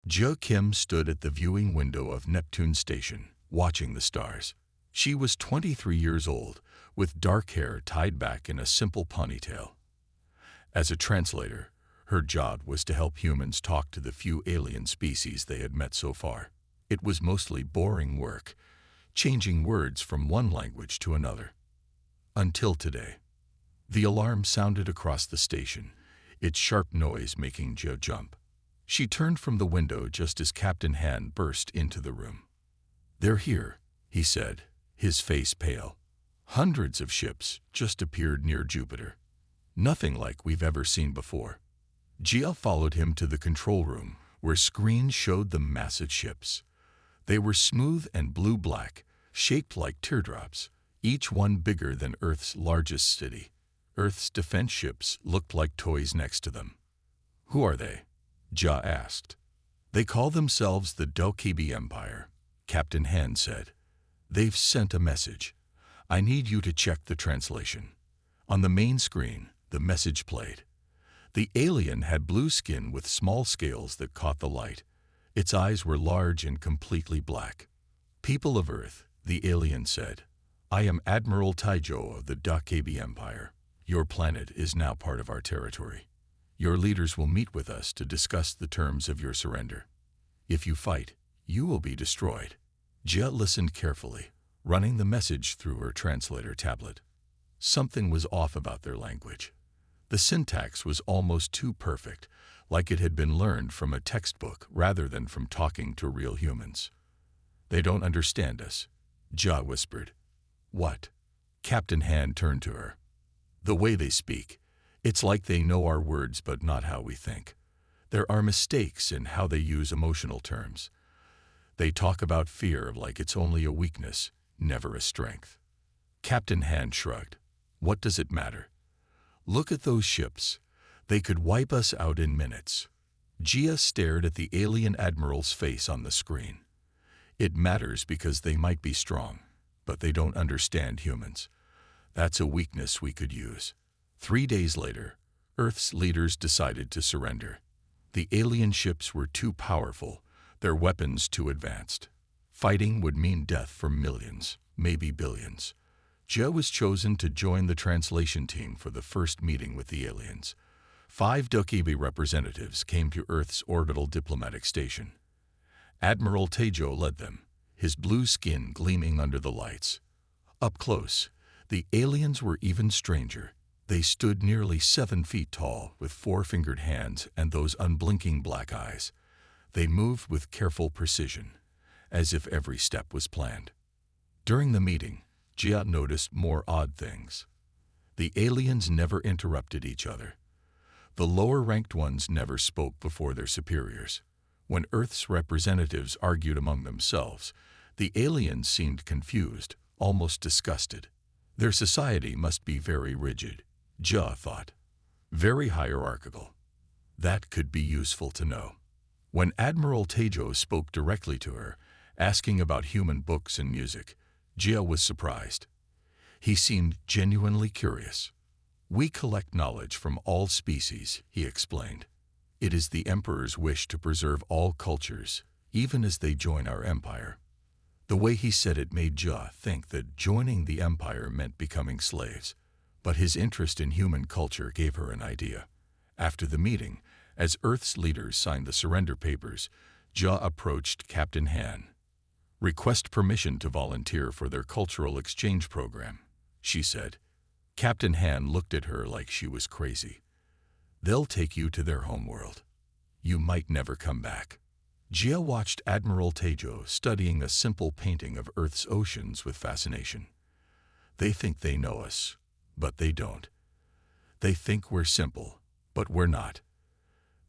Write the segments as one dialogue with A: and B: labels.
A: Jia Kim stood at the viewing window of Neptune Station, watching the stars. She was 23 years old, with dark hair tied back in a simple ponytail. As a translator, her job was to help humans talk to the few alien species they had met so far. It was mostly boring work, changing words from one language to another. Until today. The alarm sounded across the station, its sharp noise making Jia jump. She turned from the window just as Captain Han burst into the room. "They're here," he said, his face pale. "Hundreds of ships just appeared near Jupiter. Nothing like we've ever seen before." Jia followed him to the control room, where screens showed the massive ships. They were smooth and blue-black, shaped like teardrops, each one bigger than Earth's largest city. Earth's defense ships looked like toys next to them. "Who are they?" Jia asked. "They call themselves the Dokkaebi Empire," Captain Han said. "They've sent a message. I need you to check the translation." On the main screen, the message played. The alien had blue skin with small scales that caught the light. Its eyes were large and completely black. "People of Earth," the alien said, "I am Admiral Taijo of the Dokkaebi Empire. Your planet is now part of our territory. Your leaders will meet with us to discuss the terms of your surrender. If you fight, you will be destroyed." Jia listened carefully, running the message through her translator tablet. Something was off about their language. The syntax was almost too perfect, like it had been learned from a textbook rather than from talking to real humans. "They don't understand us," Jia whispered. "What?" Captain Han turned to her. "The way they speak. It's like they know our words but not how we think. There are mistakes in how they use emotional terms. They talk about fear like it's only a weakness, never a strength." Captain Han shrugged. "What does it matter? Look at those ships. They could wipe us out in minutes." Jia stared at the alien admiral's face on the screen. "It matters because they might be strong, but they don't understand humans. That's a weakness we could use." 3 days later, Earth's leaders decided to surrender. The alien ships were too powerful, their weapons too advanced. Fighting would mean death for millions, maybe billions. Jia was chosen to join the translation team for the first meeting with the aliens. 5 Dokkaebi representatives came to Earth's orbital diplomatic station. Admiral Taijo led them, his blue skin gleaming under the lights. Up close, the aliens were even stranger. They stood nearly 7 feet tall, with 4-fingered hands and those unblinking black eyes. They moved with careful precision, as if every step was planned. During the meeting, Jia noticed more odd things. The aliens never interrupted each other. The lower-ranked ones never spoke before their superiors. When Earth's representatives argued among themselves, the aliens seemed confused, almost disgusted. Their society must be very rigid, Jia thought. Very hierarchical. That could be useful to know. When Admiral Taijo spoke directly to her, asking about human books and music, Jia was surprised. He seemed genuinely curious. "We collect knowledge from all species," he explained. "It is the Emperor's wish to preserve all cultures, even as they join our empire." The way he said it made Jia think that joining the empire meant becoming slaves, but his interest in human culture gave her an idea. After the meeting, as Earth's leaders signed the surrender papers, Jia approached Captain Han. "Request permission to volunteer for their cultural exchange program," she said. Captain Han looked at her like she was crazy. "They'll take you to their homeworld. You might never come back." Jia watched Admiral Taijo studying a simple painting of Earth's oceans with fascination. "They think they know us, but they don't. They think we're simple, but we're not.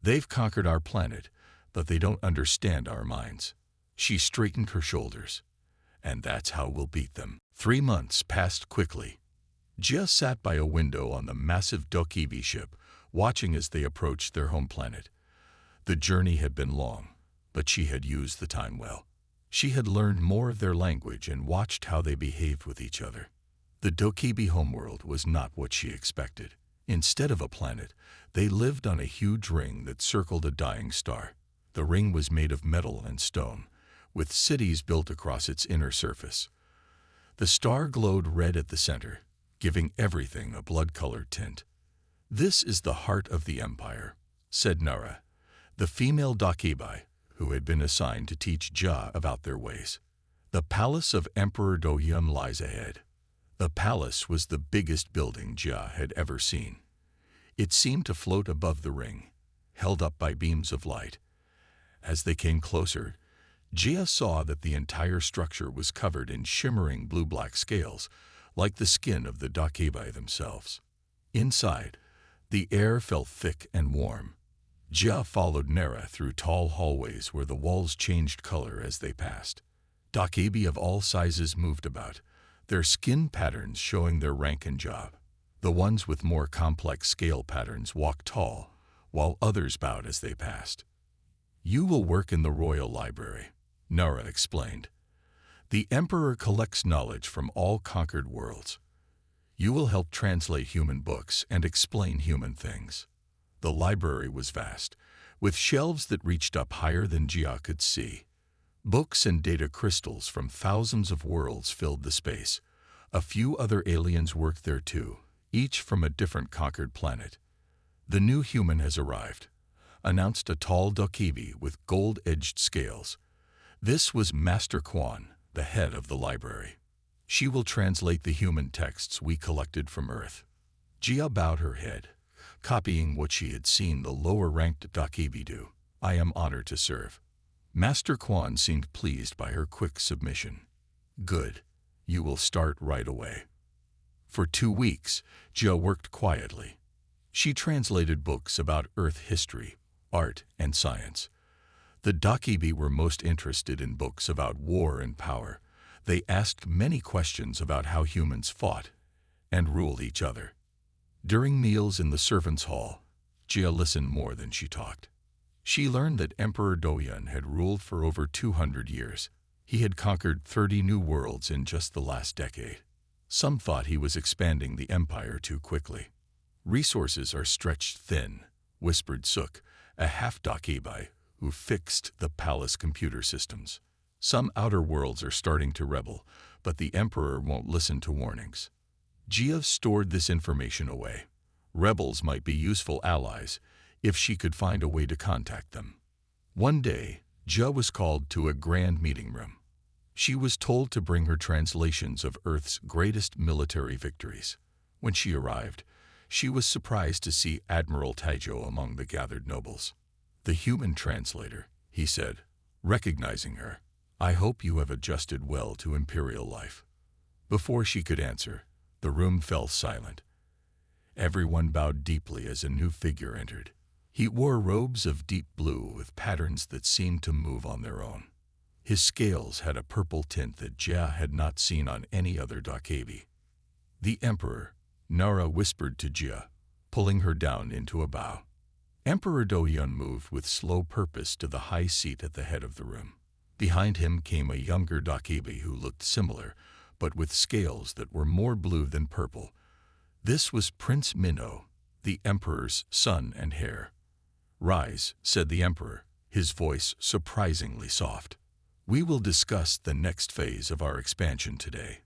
A: They've conquered our planet, but they don't understand our minds." She straightened her shoulders. "And that's how we'll beat them." 3 months passed quickly. Jia sat by a window on the massive Dokkaebi ship, watching as they approached their home planet. The journey had been long, but she had used the time well. She had learned more of their language and watched how they behaved with each other. The Dokkaebi homeworld was not what she expected. Instead of a planet, they lived on a huge ring that circled a dying star. The ring was made of metal and stone, with cities built across its inner surface. The star glowed red at the center, giving everything a blood-colored tint. "This is the heart of the empire," said Nara, the female Dakibai, who had been assigned to teach Jia about their ways. "The palace of Emperor Dohyun lies ahead." The palace was the biggest building Jia had ever seen. It seemed to float above the ring, held up by beams of light. As they came closer, Jia saw that the entire structure was covered in shimmering blue-black scales, like the skin of the Dakibai themselves. Inside, the air felt thick and warm. Jia followed Nara through tall hallways where the walls changed color as they passed. Dakibi of all sizes moved about, their skin patterns showing their rank and job. The ones with more complex scale patterns walked tall, while others bowed as they passed. "You will work in the royal library," Nara explained. "The emperor collects knowledge from all conquered worlds. You will help translate human books and explain human things." The library was vast, with shelves that reached up higher than Jia could see. Books and data crystals from thousands of worlds filled the space. A few other aliens worked there too, each from a different conquered planet. "The new human has arrived," announced a tall Dakibi with gold-edged scales. This was Master Quan, the head of the library. "She will translate the human texts we collected from Earth." Jia bowed her head, copying what she had seen the lower-ranked Dakibi do. "I am honored to serve." Master Quan seemed pleased by her quick submission. "Good. You will start right away." For 2 weeks, Jia worked quietly. She translated books about Earth history, art, and science. The Dakibi were most interested in books about war and power. They asked many questions about how humans fought and ruled each other. During meals in the servants' hall, Jia listened more than she talked. She learned that Emperor Dohyun had ruled for over 200 years. He had conquered 30 new worlds in just the last decade. Some thought he was expanding the empire too quickly. "Resources are stretched thin," whispered Suk, a half-Dakibai who fixed the palace computer systems. "Some outer worlds are starting to rebel, but the emperor won't listen to warnings." Jia stored this information away. Rebels might be useful allies if she could find a way to contact them. One day, Jia was called to a grand meeting room. She was told to bring her translations of Earth's greatest military victories. When she arrived, she was surprised to see Admiral Taijo among the gathered nobles. "The human translator," he said, recognizing her. "I hope you have adjusted well to imperial life." Before she could answer, the room fell silent. Everyone bowed deeply as a new figure entered. He wore robes of deep blue with patterns that seemed to move on their own. His scales had a purple tint that Jia had not seen on any other Dakibi. "The Emperor," Nara whispered to Jia, pulling her down into a bow. Emperor Dohyun moved with slow purpose to the high seat at the head of the room. Behind him came a younger Dakibi who looked similar, but with scales that were more blue than purple. This was Prince Minho, the Emperor's son and heir. "Rise," said the Emperor, his voice surprisingly soft. "We will discuss the next phase of our expansion today.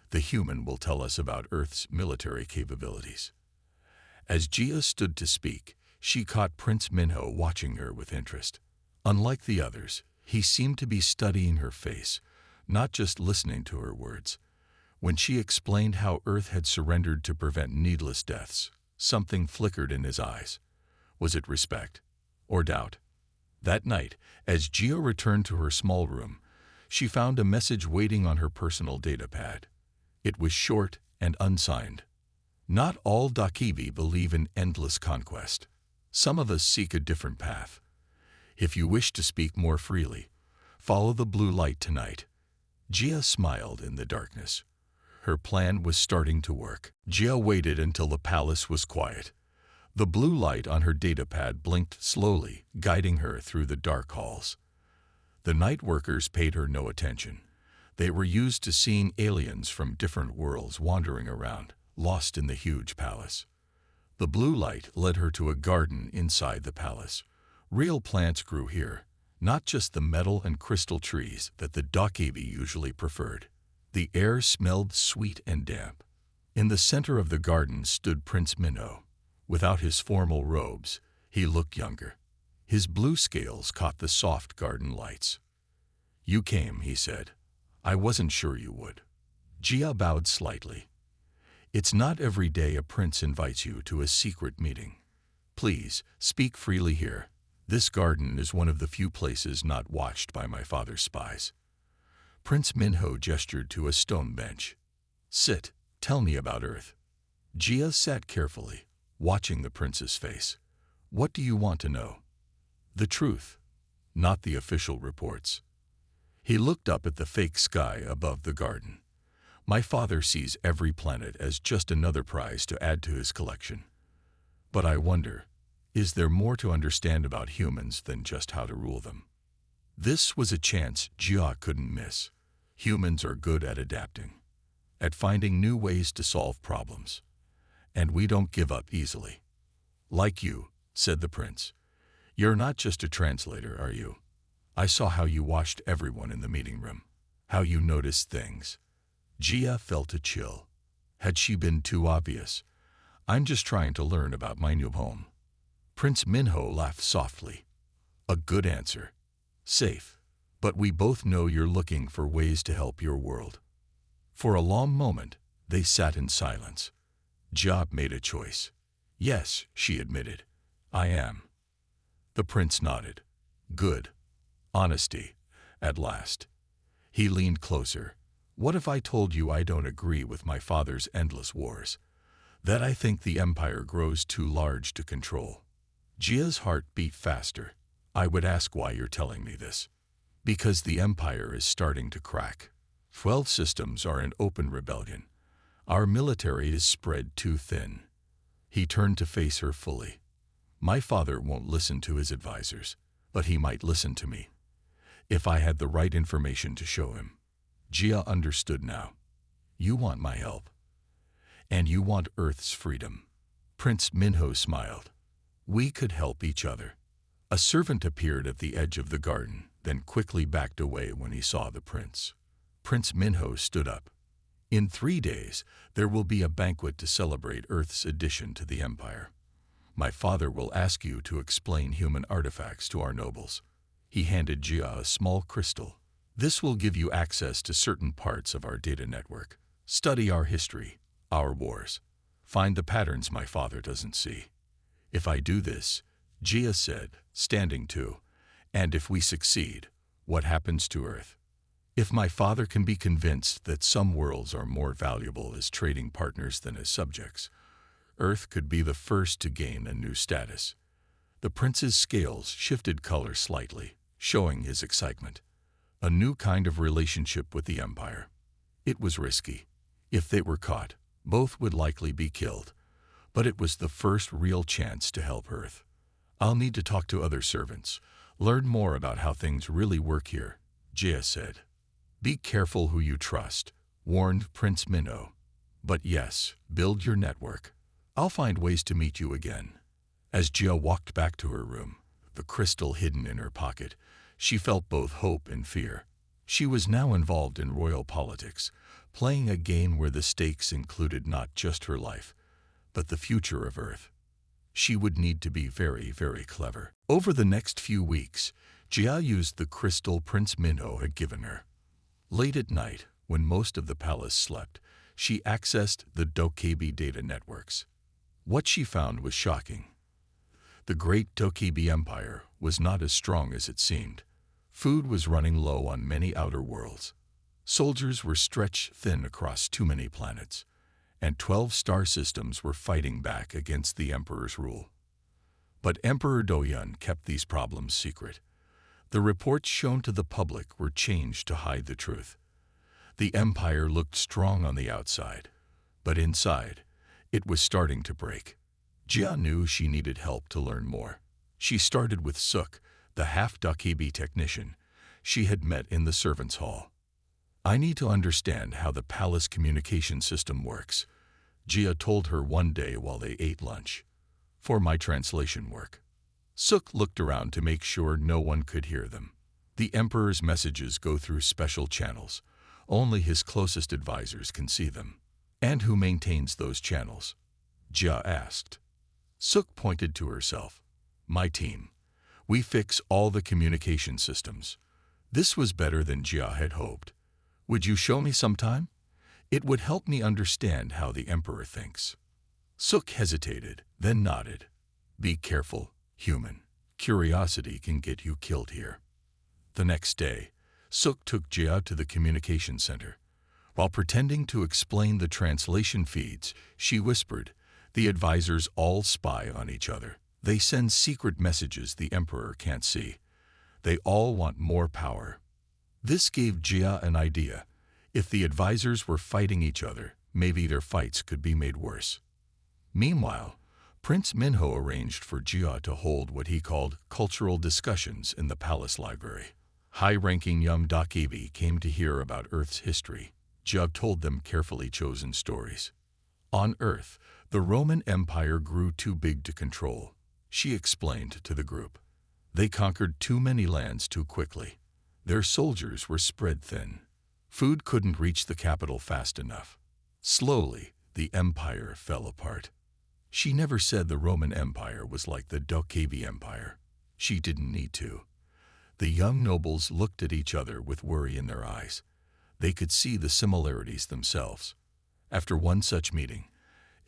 A: The human will tell us about Earth's military capabilities." As Jia stood to speak, she caught Prince Minho watching her with interest. Unlike the others, he seemed to be studying her face, not just listening to her words. When she explained how Earth had surrendered to prevent needless deaths, something flickered in his eyes. Was it respect or doubt? That night, as Jia returned to her small room, she found a message waiting on her personal data pad. It was short and unsigned. "Not all Dakibi believe in endless conquest. Some of us seek a different path. If you wish to speak more freely, follow the blue light tonight." Jia smiled in the darkness. Her plan was starting to work. Jia waited until the palace was quiet. The blue light on her datapad blinked slowly, guiding her through the dark halls. The night workers paid her no attention. They were used to seeing aliens from different worlds wandering around, lost in the huge palace. The blue light led her to a garden inside the palace. Real plants grew here, not just the metal and crystal trees that the Dokebi usually preferred. The air smelled sweet and damp. In the center of the garden stood Prince Minho. Without his formal robes, he looked younger. His blue scales caught the soft garden lights. "You came," he said. "I wasn't sure you would." Jia bowed slightly. "It's not every day a prince invites you to a secret meeting. Please, speak freely here. This garden is one of the few places not watched by my father's spies." Prince Minho gestured to a stone bench. "Sit, tell me about Earth." Jia sat carefully, watching the prince's face. "What do you want to know?" "The truth, not the official reports." He looked up at the fake sky above the garden. "My father sees every planet as just another prize to add to his collection. But I wonder, is there more to understand about humans than just how to rule them?" This was a chance Jia couldn't miss. Humans are good at adapting, at finding new ways to solve problems. And we don't give up easily. "Like you," said the prince. "You're not just a translator, are you? I saw how you watched everyone in the meeting room, how you noticed things." Jia felt a chill. Had she been too obvious? "I'm just trying to learn about my new home." Prince Minho laughed softly. "A good answer. Safe. But we both know you're looking for ways to help your world." For a long moment, they sat in silence. Jia made a choice. "Yes," she admitted. "I am." The prince nodded. "Good. Honesty, at last." He leaned closer. "What if I told you I don't agree with my father's endless wars? That I think the empire grows too large to control?" Jia's heart beat faster. "I would ask why you're telling me this." "Because the empire is starting to crack. 12 systems are in open rebellion. Our military is spread too thin." He turned to face her fully. "My father won't listen to his advisors, but he might listen to me, if I had the right information to show him." Jia understood now. "You want my help. And you want Earth's freedom." Prince Minho smiled. "We could help each other." A servant appeared at the edge of the garden, then quickly backed away when he saw the prince. Prince Minho stood up. "In 3 days, there will be a banquet to celebrate Earth's addition to the empire. My father will ask you to explain human artifacts to our nobles." He handed Jia a small crystal. "This will give you access to certain parts of our data network. Study our history, our wars. Find the patterns my father doesn't see." "If I do this," Jia said, standing too, "and if we succeed, what happens to Earth? If my father can be convinced that some worlds are more valuable as trading partners than as subjects, Earth could be the first to gain a new status." The prince's scales shifted color slightly, showing his excitement. A new kind of relationship with the empire. It was risky. If they were caught, both would likely be killed. But it was the first real chance to help Earth. "I'll need to talk to other servants, learn more about how things really work here," Jia said. "Be careful who you trust," warned Prince Minho. "But yes, build your network. I'll find ways to meet you again." As Jia walked back to her room, the crystal hidden in her pocket, she felt both hope and fear. She was now involved in royal politics, playing a game where the stakes included not just her life, but the future of Earth. She would need to be very, very clever. Over the next few weeks, Jia used the crystal Prince Minho had given her. Late at night, when most of the palace slept, she accessed the Dokebi data networks. What she found was shocking. The great Dokebi Empire was not as strong as it seemed. Food was running low on many outer worlds. Soldiers were stretched thin across too many planets, and 12 star systems were fighting back against the Emperor's rule. But Emperor Doyun kept these problems secret. The reports shown to the public were changed to hide the truth. The empire looked strong on the outside, but inside, it was starting to break. Jia knew she needed help to learn more. She started with Suk, the half-Dokebi technician she had met in the servants' hall. "I need to understand how the palace communication system works," Jia told her one day while they ate lunch. "For my translation work." Suk looked around to make sure no one could hear them. The Emperor's messages go through special channels. Only his closest advisors can see them. And who maintains those channels? Jia asked. Suk pointed to herself. My team. We fix all the communication systems. This was better than Jia had hoped. Would you show me sometime? It would help me understand how the Emperor thinks. Suk hesitated, then nodded. Be careful, human. Curiosity can get you killed here. The next day, Suk took Jia to the communication center. While pretending to explain the translation feeds, she whispered, the advisors all spy on each other. They send secret messages the Emperor can't see. They all want more power. This gave Jia an idea. If the advisors were fighting each other, maybe their fights could be made worse. Meanwhile, Prince Minho arranged for Jia to hold what he called cultural discussions in the palace library. High-ranking young Dakibi came to hear about Earth's history. Jia told them carefully chosen stories. On Earth, the Roman Empire grew too big to control, she explained to the group. They conquered too many lands too quickly. Their soldiers were spread thin. Food couldn't reach the capital fast enough. Slowly, the empire fell apart. She never said the Roman Empire was like the Dakibi Empire. She didn't need to. The young nobles looked at each other with worry in their eyes. They could see the similarities themselves. After one such meeting,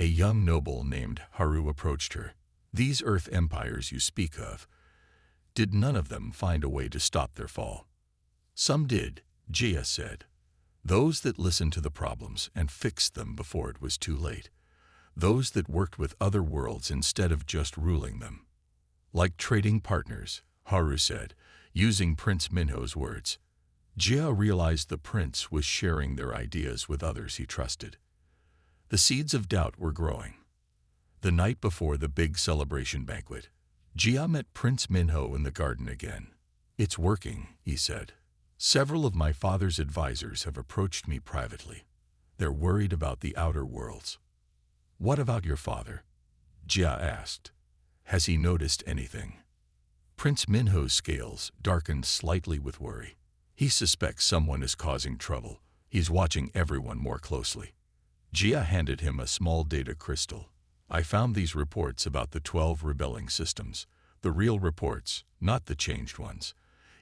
A: a young noble named Haru approached her. These Earth empires you speak of, did none of them find a way to stop their fall? Some did, Jia said. Those that listened to the problems and fixed them before it was too late. Those that worked with other worlds instead of just ruling them. Like trading partners, Haru said, using Prince Minho's words. Jia realized the prince was sharing their ideas with others he trusted. The seeds of doubt were growing. The night before the big celebration banquet, Jia met Prince Minho in the garden again. It's working, he said. Several of my father's advisors have approached me privately. They're worried about the outer worlds. What about your father? Jia asked. Has he noticed anything? Prince Minho's scales darkened slightly with worry. He suspects someone is causing trouble. He's watching everyone more closely. Jia handed him a small data crystal. I found these reports about the 12 rebelling systems. The real reports, not the changed ones.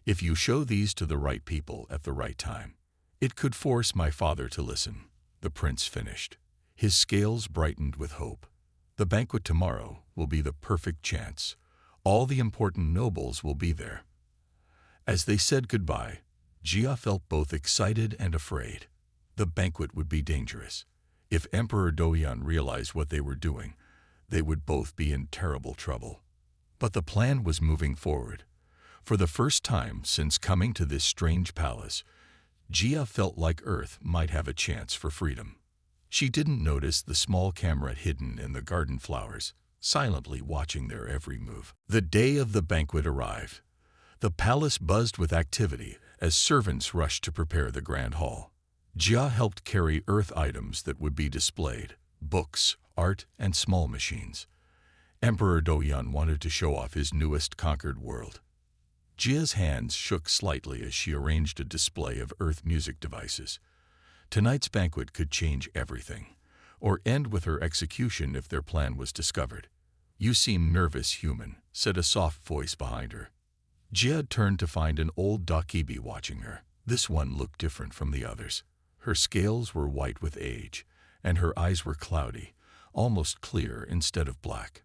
A: If you show these to the right people at the right time, it could force my father to listen, the prince finished. His scales brightened with hope. The banquet tomorrow will be the perfect chance. All the important nobles will be there. As they said goodbye, Jia felt both excited and afraid. The banquet would be dangerous. If Emperor Doyan realized what they were doing, they would both be in terrible trouble. But the plan was moving forward. For the first time since coming to this strange palace, Jia felt like Earth might have a chance for freedom. She didn't notice the small camera hidden in the garden flowers, silently watching their every move. The day of the banquet arrived. The palace buzzed with activity as servants rushed to prepare the grand hall. Jia helped carry Earth items that would be displayed, books, art, and small machines. Emperor Doyan wanted to show off his newest conquered world. Jia's hands shook slightly as she arranged a display of Earth music devices. Tonight's banquet could change everything, or end with her execution if their plan was discovered. You seem nervous, human, said a soft voice behind her. Jia turned to find an old Dakibi watching her. This one looked different from the others. Her scales were white with age, and her eyes were cloudy, almost clear instead of black.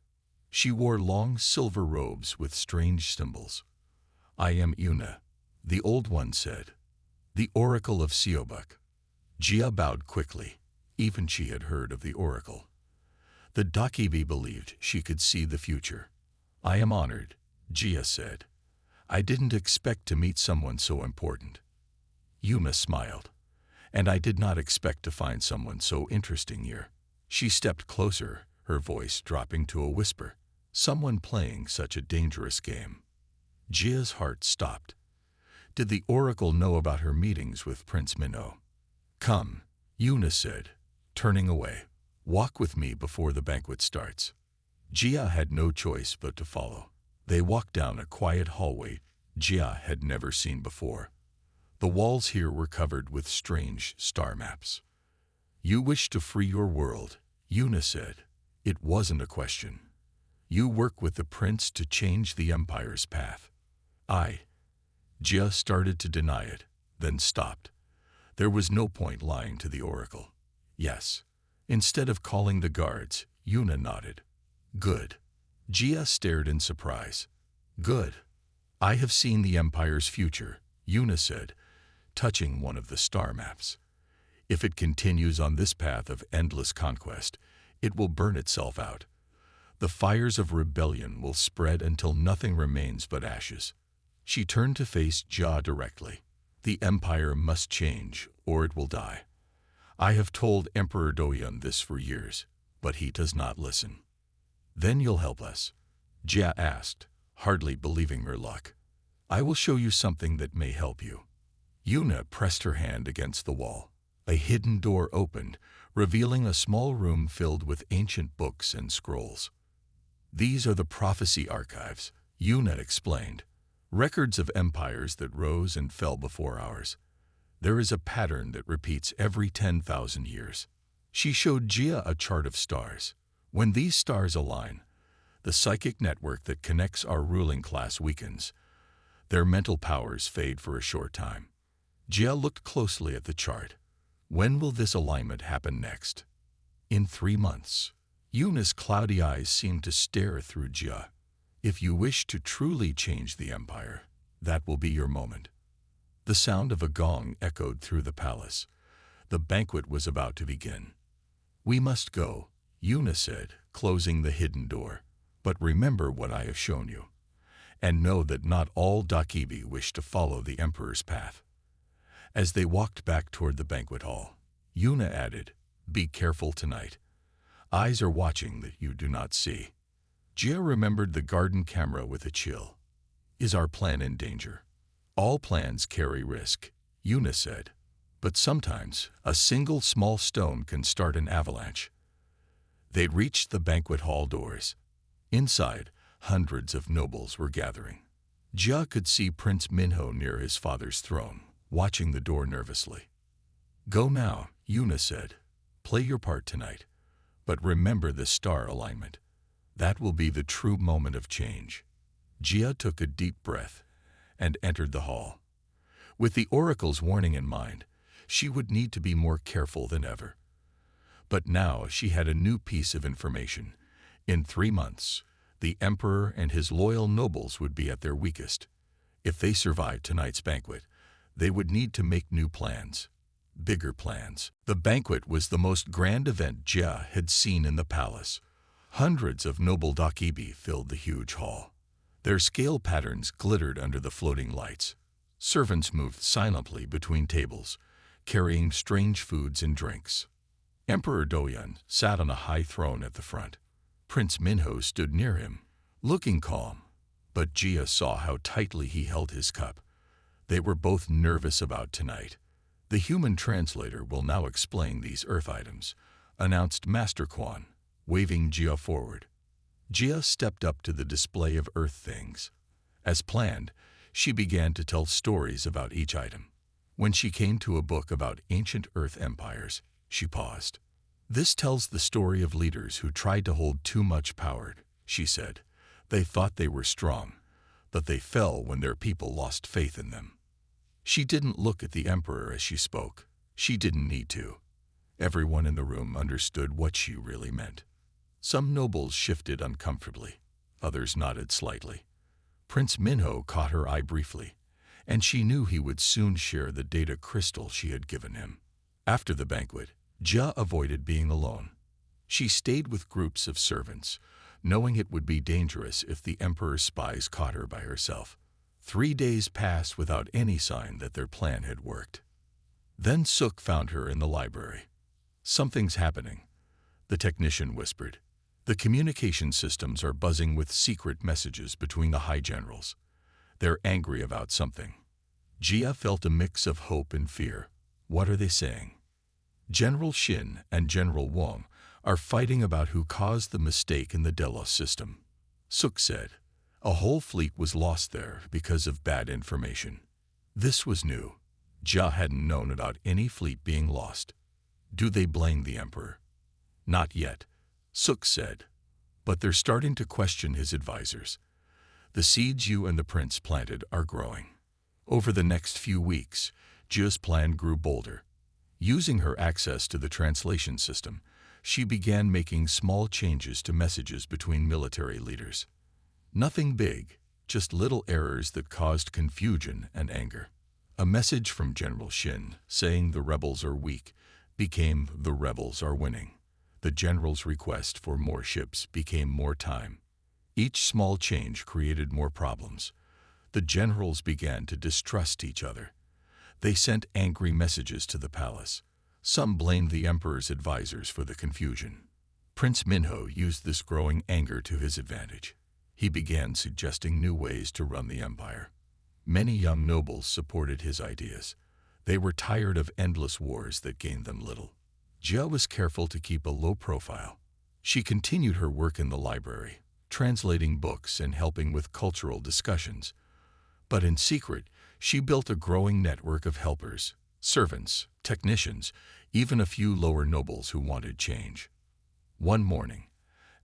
A: She wore long silver robes with strange symbols. I am Una, the old one said, the Oracle of Siobuk. Jia bowed quickly. Even she had heard of the Oracle. The Dakibi believed she could see the future. I am honored, Jia said. I didn't expect to meet someone so important. Yuma smiled. And I did not expect to find someone so interesting here. She stepped closer, her voice dropping to a whisper. Someone playing such a dangerous game. Jia's heart stopped. Did the Oracle know about her meetings with Prince Minho? Come, Yuna said, turning away. Walk with me before the banquet starts. Jia had no choice but to follow. They walked down a quiet hallway Jia had never seen before. The walls here were covered with strange star maps. "You wish to free your world," Yuna said. "It wasn't a question. You work with the prince to change the empire's path." Jia started to deny it, then stopped. There was no point lying to the oracle. "Yes." Instead of calling the guards, Yuna nodded. "Good." Jia stared in surprise. "Good. I have seen the empire's future," Yuna said, touching one of the star maps. "If it continues on this path of endless conquest, it will burn itself out. The fires of rebellion will spread until nothing remains but ashes." She turned to face Jia directly. "The empire must change, or it will die. I have told Emperor Doyan this for years, but he does not listen." "Then you'll help us?" Jia asked, hardly believing her luck. "I will show you something that may help you." Yuna pressed her hand against the wall. A hidden door opened, revealing a small room filled with ancient books and scrolls. "These are the prophecy archives," Yuna explained. "Records of empires that rose and fell before ours. There is a pattern that repeats every 10,000 years." She showed Jia a chart of stars. "When these stars align, the psychic network that connects our ruling class weakens. Their mental powers fade for a short time." Jia looked closely at the chart. "When will this alignment happen next?" "In 3 months." Yuna's cloudy eyes seemed to stare through Jia. "If you wish to truly change the empire, that will be your moment." The sound of a gong echoed through the palace. The banquet was about to begin. "We must go," Yuna said, closing the hidden door. "But remember what I have shown you, and know that not all Dakibi wish to follow the emperor's path." As they walked back toward the banquet hall, Yuna added, "Be careful tonight. Eyes are watching that you do not see." Jia remembered the garden camera with a chill. "Is our plan in danger?" "All plans carry risk," Yuna said. "But sometimes a single small stone can start an avalanche." They reached the banquet hall doors. Inside, hundreds of nobles were gathering. Jia could see Prince Minho near his father's throne, watching the door nervously. "Go now," Yuna said. "Play your part tonight. But remember the star alignment. That will be the true moment of change." Jia took a deep breath and entered the hall. With the oracle's warning in mind, she would need to be more careful than ever. But now she had a new piece of information. In 3 months, the emperor and his loyal nobles would be at their weakest. If they survived tonight's banquet, they would need to make new plans. Bigger plans. The banquet was the most grand event Jia had seen in the palace. Hundreds of noble Dakibi filled the huge hall. Their scale patterns glittered under the floating lights. Servants moved silently between tables, carrying strange foods and drinks. Emperor Doyan sat on a high throne at the front. Prince Minho stood near him, looking calm, but Jia saw how tightly he held his cup. They were both nervous about tonight. "The human translator will now explain these earth items," announced Master Quan, waving Jia forward. Jia stepped up to the display of earth things. As planned, she began to tell stories about each item. When she came to a book about ancient earth empires, she paused. "This tells the story of leaders who tried to hold too much power," she said. "They thought they were strong, but they fell when their people lost faith in them." She didn't look at the emperor as she spoke. She didn't need to. Everyone in the room understood what she really meant. Some nobles shifted uncomfortably. Others nodded slightly. Prince Minho caught her eye briefly, and she knew he would soon share the data crystal she had given him. After the banquet, Jia avoided being alone. She stayed with groups of servants, knowing it would be dangerous if the emperor's spies caught her by herself. 3 days passed without any sign that their plan had worked. Then Suk found her in the library. "Something's happening," the technician whispered. "The communication systems are buzzing with secret messages between the high generals. They're angry about something." Jia felt a mix of hope and fear. "What are they saying?" "General Shin and General Wang are fighting about who caused the mistake in the Delos system," Suk said. A whole fleet was lost there because of bad information. This was new. Jia hadn't known about any fleet being lost. Do they blame the emperor? Not yet, Suk said, but they're starting to question his advisors. The seeds you and the prince planted are growing. Over the next few weeks, Jia's plan grew bolder. Using her access to the translation system, she began making small changes to messages between military leaders. Nothing big, just little errors that caused confusion and anger. A message from General Shin saying the rebels are weak became the rebels are winning. The general's request for more ships became more time. Each small change created more problems. The generals began to distrust each other. They sent angry messages to the palace. Some blamed the emperor's advisors for the confusion. Prince Minho used this growing anger to his advantage. He began suggesting new ways to run the empire. Many young nobles supported his ideas. They were tired of endless wars that gained them little. Jia was careful to keep a low profile. She continued her work in the library, translating books and helping with cultural discussions. But in secret, she built a growing network of helpers, servants, technicians, even a few lower nobles who wanted change. One morning,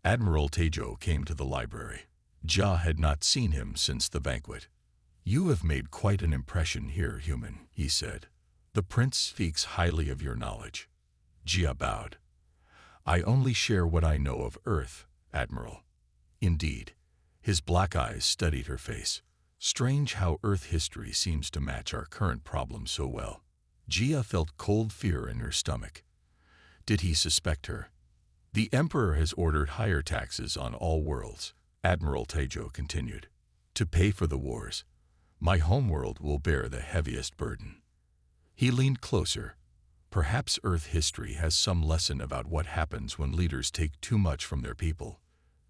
A: Admiral Tejo came to the library. Jia had not seen him since the banquet. "You have made quite an impression here, human," he said. "The prince speaks highly of your knowledge." Jia bowed. "I only share what I know of Earth, Admiral." Indeed, his black eyes studied her face. Strange how Earth history seems to match our current problems so well. Jia felt cold fear in her stomach. Did he suspect her? "The emperor has ordered higher taxes on all worlds," Admiral Tejo continued, "to pay for the wars. My homeworld will bear the heaviest burden." He leaned closer. Perhaps Earth history has some lesson about what happens when leaders take too much from their people.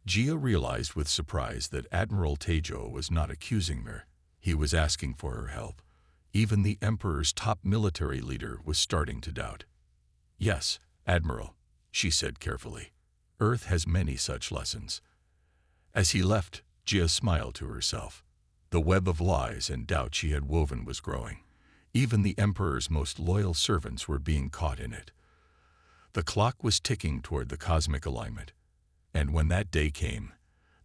A: Jia realized with surprise that Admiral Tejo was not accusing her. He was asking for her help. Even the emperor's top military leader was starting to doubt. "Yes, Admiral," she said carefully. "Earth has many such lessons." As he left, Jia smiled to herself. The web of lies and doubt she had woven was growing. Even the emperor's most loyal servants were being caught in it. The clock was ticking toward the cosmic alignment, and when that day came,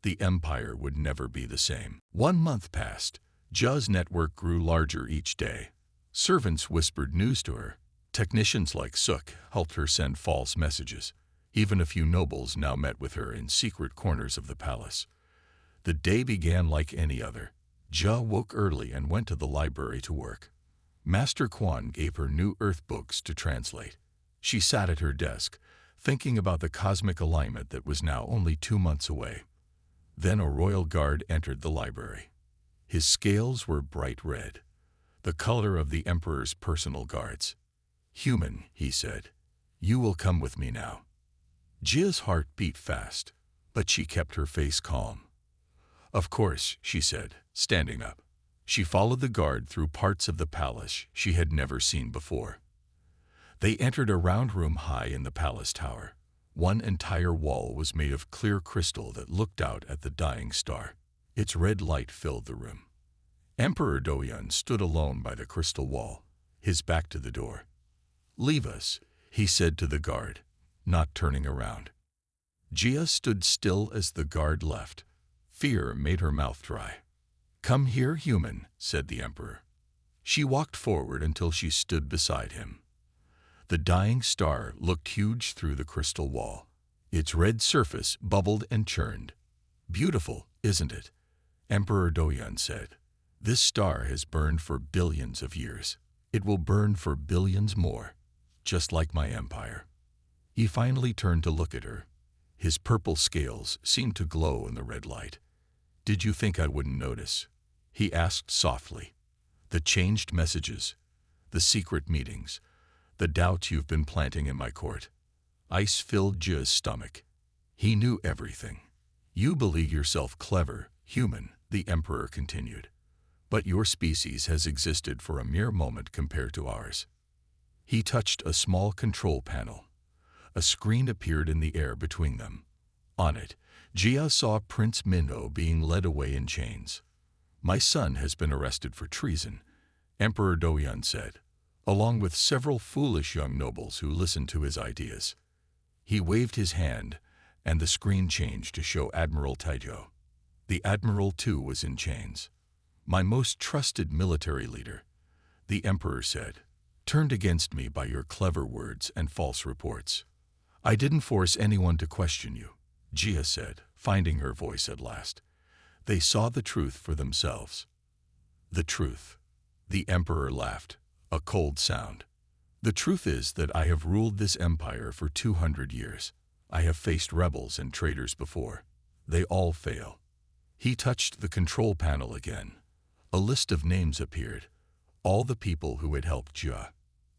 A: the empire would never be the same. 1 month passed. Jia's network grew larger each day. Servants whispered news to her. Technicians like Suk helped her send false messages. Even a few nobles now met with her in secret corners of the palace. The day began like any other. Jia woke early and went to the library to work. Master Quan gave her new Earth books to translate. She sat at her desk, thinking about the cosmic alignment that was now only 2 months away. Then a royal guard entered the library. His scales were bright red, the color of the emperor's personal guards. "Human," he said, "you will come with me now." Jia's heart beat fast, but she kept her face calm. "Of course," she said, standing up. She followed the guard through parts of the palace she had never seen before. They entered a round room high in the palace tower. One entire wall was made of clear crystal that looked out at the dying star. Its red light filled the room. Emperor Doyun stood alone by the crystal wall, his back to the door. "Leave us," he said to the guard, not turning around. Jia stood still as the guard left. Fear made her mouth dry. "Come here, human," said the emperor. She walked forward until she stood beside him. The dying star looked huge through the crystal wall. Its red surface bubbled and churned. "Beautiful, isn't it?" Emperor Doyun said. "This star has burned for billions of years. It will burn for billions more, just like my empire." He finally turned to look at her. His purple scales seemed to glow in the red light. "Did you think I wouldn't notice?" he asked softly. "The changed messages, the secret meetings, the doubts you've been planting in my court." Ice filled Jia's stomach. He knew everything. "You believe yourself clever, human," the emperor continued. "But your species has existed for a mere moment compared to ours." He touched a small control panel. A screen appeared in the air between them. On it, Jia saw Prince Minho being led away in chains. "My son has been arrested for treason," Emperor Doyan said, along with several foolish young nobles who listened to his ideas. He waved his hand, and the screen changed to show Admiral Taijo. The admiral, too, was in chains. "My most trusted military leader," the emperor said, "turned against me by your clever words and false reports." "I didn't force anyone to question you," Jia said, finding her voice at last. "They saw the truth for themselves." "The truth?" The emperor laughed, a cold sound. "The truth is that I have ruled this empire for 200 years. I have faced rebels and traitors before. They all fail." He touched the control panel again. A list of names appeared. All the people who had helped Jia.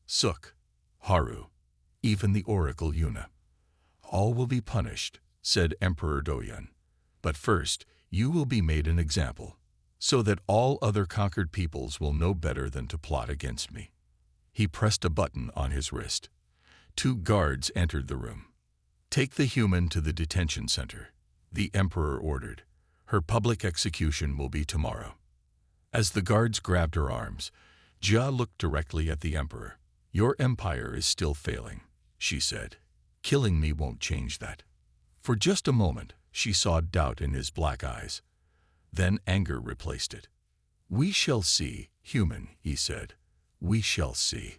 A: Suk, Haru, even the Oracle Yuna. "All will be punished," said Emperor Doyan. "But first, you will be made an example, so that all other conquered peoples will know better than to plot against me." He pressed a button on his wrist. 2 guards entered the room. "Take the human to the detention center," the emperor ordered. "Her public execution will be tomorrow." As the guards grabbed her arms, Jia looked directly at the emperor. "Your empire is still failing," she said. "Killing me won't change that." For just a moment, she saw doubt in his black eyes. Then anger replaced it. "We shall see, human," he said. "We shall see."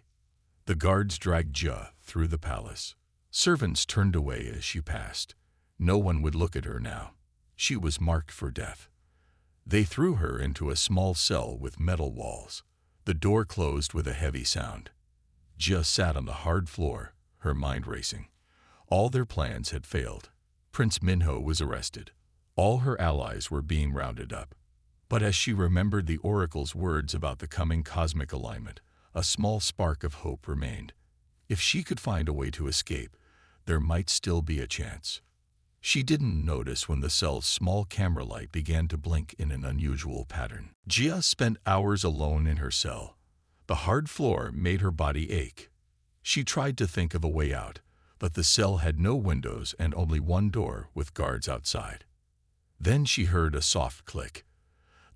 A: The guards dragged Jia through the palace. Servants turned away as she passed. No one would look at her now. She was marked for death. They threw her into a small cell with metal walls. The door closed with a heavy sound. Jia sat on the hard floor, her mind racing. All their plans had failed. Prince Minho was arrested. All her allies were being rounded up. But as she remembered the oracle's words about the coming cosmic alignment, a small spark of hope remained. If she could find a way to escape, there might still be a chance. She didn't notice when the cell's small camera light began to blink in an unusual pattern. Jia spent hours alone in her cell. The hard floor made her body ache. She tried to think of a way out, but the cell had no windows and only one door with guards outside. Then she heard a soft click.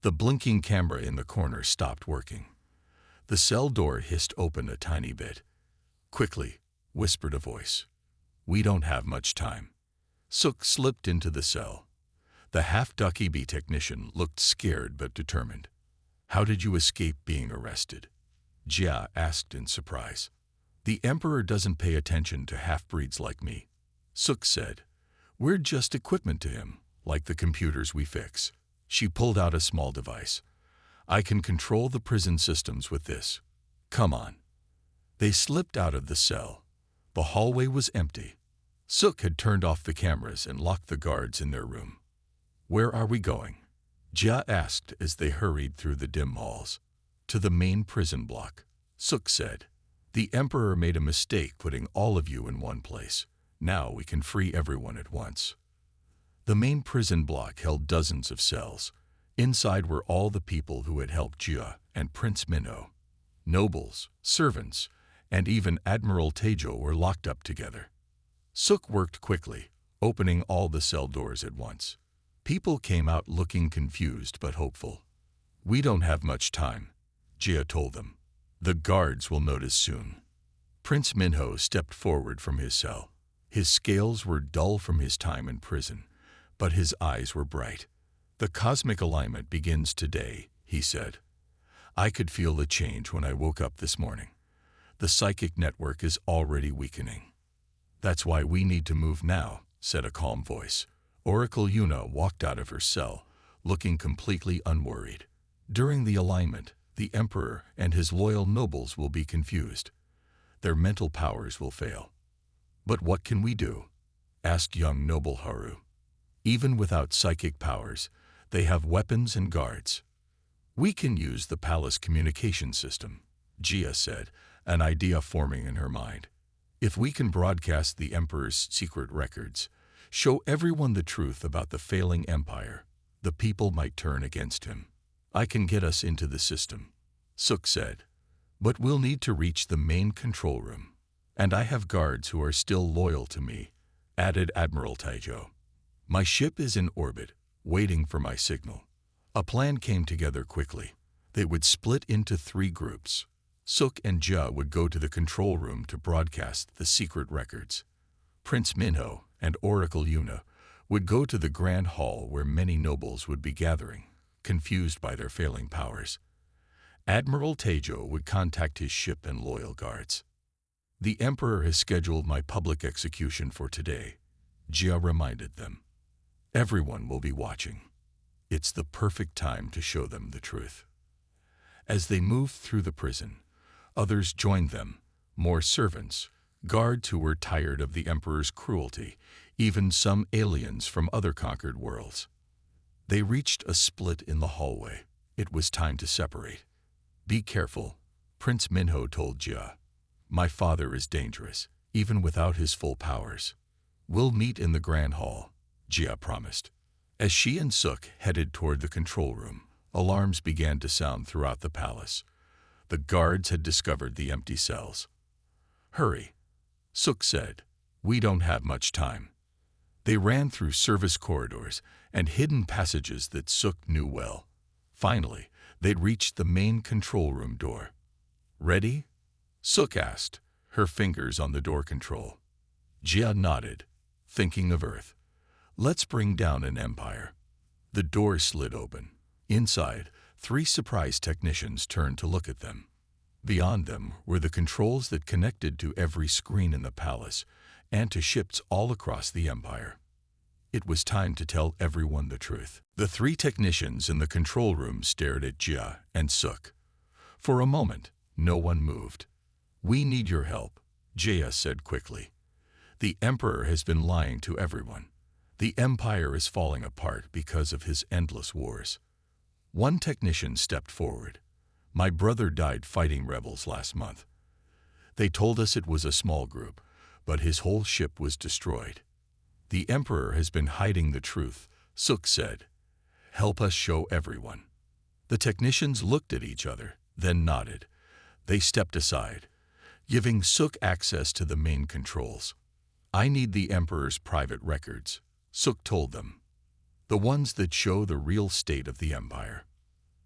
A: The blinking camera in the corner stopped working. The cell door hissed open a tiny bit. "Quickly," whispered a voice. "We don't have much time." Suk slipped into the cell. The half-ducky bee technician looked scared but determined. "How did you escape being arrested?" Jia asked in surprise. "The emperor doesn't pay attention to half-breeds like me," Suk said. "We're just equipment to him, like the computers we fix." She pulled out a small device. "I can control the prison systems with this. Come on." They slipped out of the cell. The hallway was empty. Suk had turned off the cameras and locked the guards in their room. "Where are we going?" Jia asked as they hurried through the dim halls. "To the main prison block," Suk said. "The emperor made a mistake putting all of you in one place. Now we can free everyone at once." The main prison block held dozens of cells. Inside were all the people who had helped Jia and Prince Minho. Nobles, servants, and even Admiral Taijo were locked up together. Suk worked quickly, opening all the cell doors at once. People came out looking confused but hopeful. "We don't have much time," Jia told them. "The guards will notice soon." Prince Minho stepped forward from his cell. His scales were dull from his time in prison, but his eyes were bright. "The cosmic alignment begins today," he said. "I could feel the change when I woke up this morning. The psychic network is already weakening." "That's why we need to move now," said a calm voice. Oracle Yuna walked out of her cell, looking completely unworried. "During the alignment, the emperor and his loyal nobles will be confused. Their mental powers will fail." "But what can we do?" asked young noble Haru. "Even without psychic powers, they have weapons and guards." "We can use the palace communication system," Jia said, an idea forming in her mind. "If we can broadcast the emperor's secret records, show everyone the truth about the failing empire, the people might turn against him." "I can get us into the system," Suk said. "But we'll need to reach the main control room. And I have guards who are still loyal to me," added Admiral Taijo. My ship is in orbit, waiting for my signal. A plan came together quickly. They would split into 3 groups. Suk and Jia would go to the control room to broadcast the secret records. Prince Minho and Oracle Yuna would go to the grand hall where many nobles would be gathering, confused by their failing powers. Admiral Tejo would contact his ship and loyal guards. The Emperor has scheduled my public execution for today, Jia reminded them. Everyone will be watching. It's the perfect time to show them the truth. As they moved through the prison, others joined them, more servants, guards who were tired of the Emperor's cruelty, even some aliens from other conquered worlds. They reached a split in the hallway. It was time to separate. Be careful, Prince Minho told Jia. My father is dangerous, even without his full powers. We'll meet in the grand hall, Jia promised. As she and Suk headed toward the control room, alarms began to sound throughout the palace. The guards had discovered the empty cells. Hurry, Suk said. We don't have much time. They ran through service corridors and hidden passages that Suk knew well. Finally, they'd reached the main control room door. Ready? Suk asked, her fingers on the door control. Jia nodded, thinking of Earth. Let's bring down an empire. The door slid open. Inside, 3 surprised technicians turned to look at them. Beyond them were the controls that connected to every screen in the palace and to ships all across the empire. It was time to tell everyone the truth. The 3 technicians in the control room stared at Jia and Suk. For a moment, no one moved. We need your help, Jia said quickly. The Emperor has been lying to everyone. The empire is falling apart because of his endless wars. One technician stepped forward. My brother died fighting rebels last month. They told us it was a small group, but his whole ship was destroyed. The Emperor has been hiding the truth, Suk said. Help us show everyone. The technicians looked at each other, then nodded. They stepped aside, giving Suk access to the main controls. I need the Emperor's private records, Suk told them. The ones that show the real state of the empire.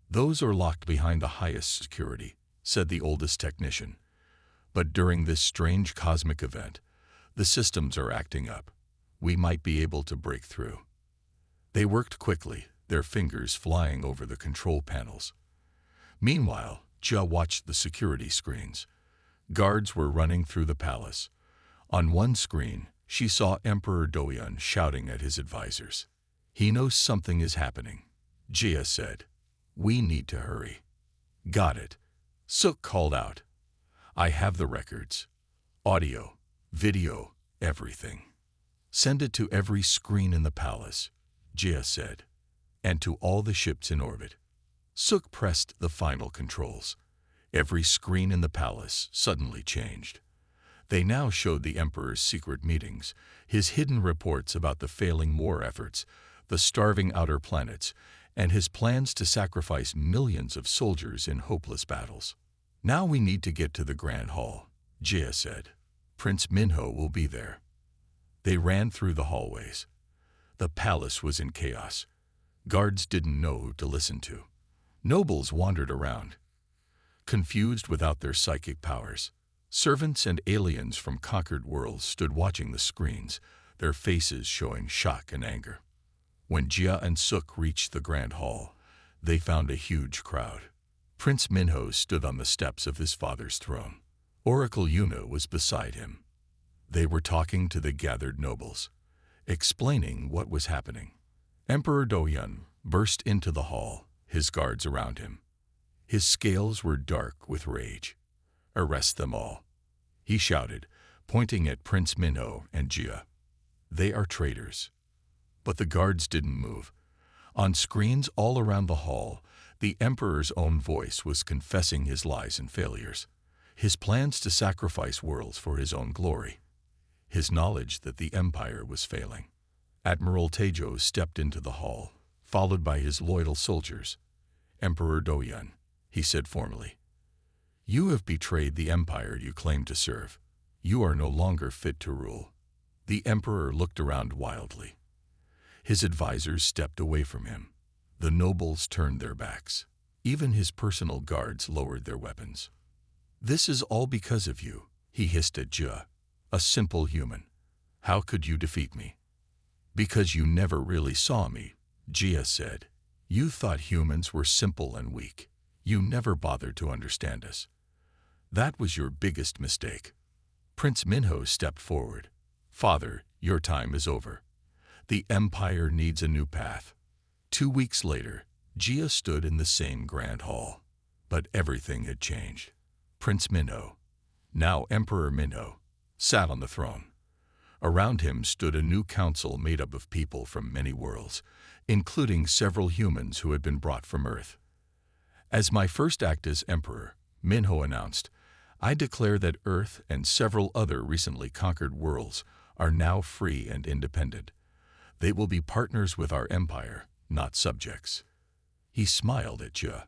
A: Those are locked behind the highest security, said the oldest technician. But during this strange cosmic event, the systems are acting up. We might be able to break through. They worked quickly, their fingers flying over the control panels. Meanwhile, Jia watched the security screens. Guards were running through the palace. On one screen, she saw Emperor Doyan shouting at his advisors. He knows something is happening, Jia said. We need to hurry. Got it, Suk called out. I have the records. Audio, video, everything. Send it to every screen in the palace, Jia said, and to all the ships in orbit. Suk pressed the final controls. Every screen in the palace suddenly changed. They now showed the Emperor's secret meetings, his hidden reports about the failing war efforts, the starving outer planets, and his plans to sacrifice millions of soldiers in hopeless battles. Now we need to get to the Grand Hall, Jia said. Prince Minho will be there. They ran through the hallways. The palace was in chaos. Guards didn't know who to listen to. Nobles wandered around, confused without their psychic powers. Servants and aliens from conquered worlds stood watching the screens, their faces showing shock and anger. When Jia and Suk reached the Grand Hall, they found a huge crowd. Prince Minho stood on the steps of his father's throne. Oracle Yuna was beside him. They were talking to the gathered nobles, explaining what was happening. Emperor Doyan burst into the hall, his guards around him. His scales were dark with rage. Arrest them all, he shouted, pointing at Prince Minho and Jia. They are traitors. But the guards didn't move. On screens all around the hall, the Emperor's own voice was confessing his lies and failures, his plans to sacrifice worlds for his own glory, his knowledge that the empire was failing. Admiral Tejo stepped into the hall, followed by his loyal soldiers. Emperor Doyan, he said formally, you have betrayed the empire you claim to serve. You are no longer fit to rule. The Emperor looked around wildly. His advisors stepped away from him. The nobles turned their backs. Even his personal guards lowered their weapons. "This is all because of you," he hissed at Jia. "A simple human. How could you defeat me?" "Because you never really saw me," Jia said. "You thought humans were simple and weak. You never bothered to understand us. That was your biggest mistake." Prince Minho stepped forward. "Father, your time is over. The Empire needs a new path." 2 weeks later, Jia stood in the same grand hall. But everything had changed. Prince Minho, now Emperor Minho, sat on the throne. Around him stood a new council made up of people from many worlds, including several humans who had been brought from Earth. "As my first act as emperor," Minho announced, "I declare that Earth and several other recently conquered worlds are now free and independent. They will be partners with our empire, not subjects." He smiled at Jia.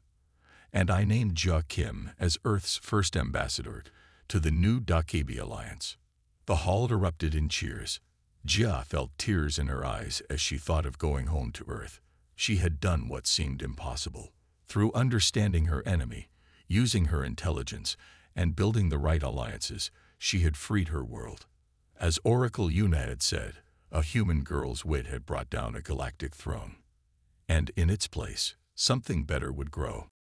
A: "And I named Jia Kim as Earth's first ambassador to the new Dakebi alliance." The hall erupted in cheers. Jia felt tears in her eyes as she thought of going home to Earth. She had done what seemed impossible. Through understanding her enemy, using her intelligence, and building the right alliances, she had freed her world. As Oracle Yuna had said, a human girl's wit had brought down a galactic throne. And in its place, something better would grow.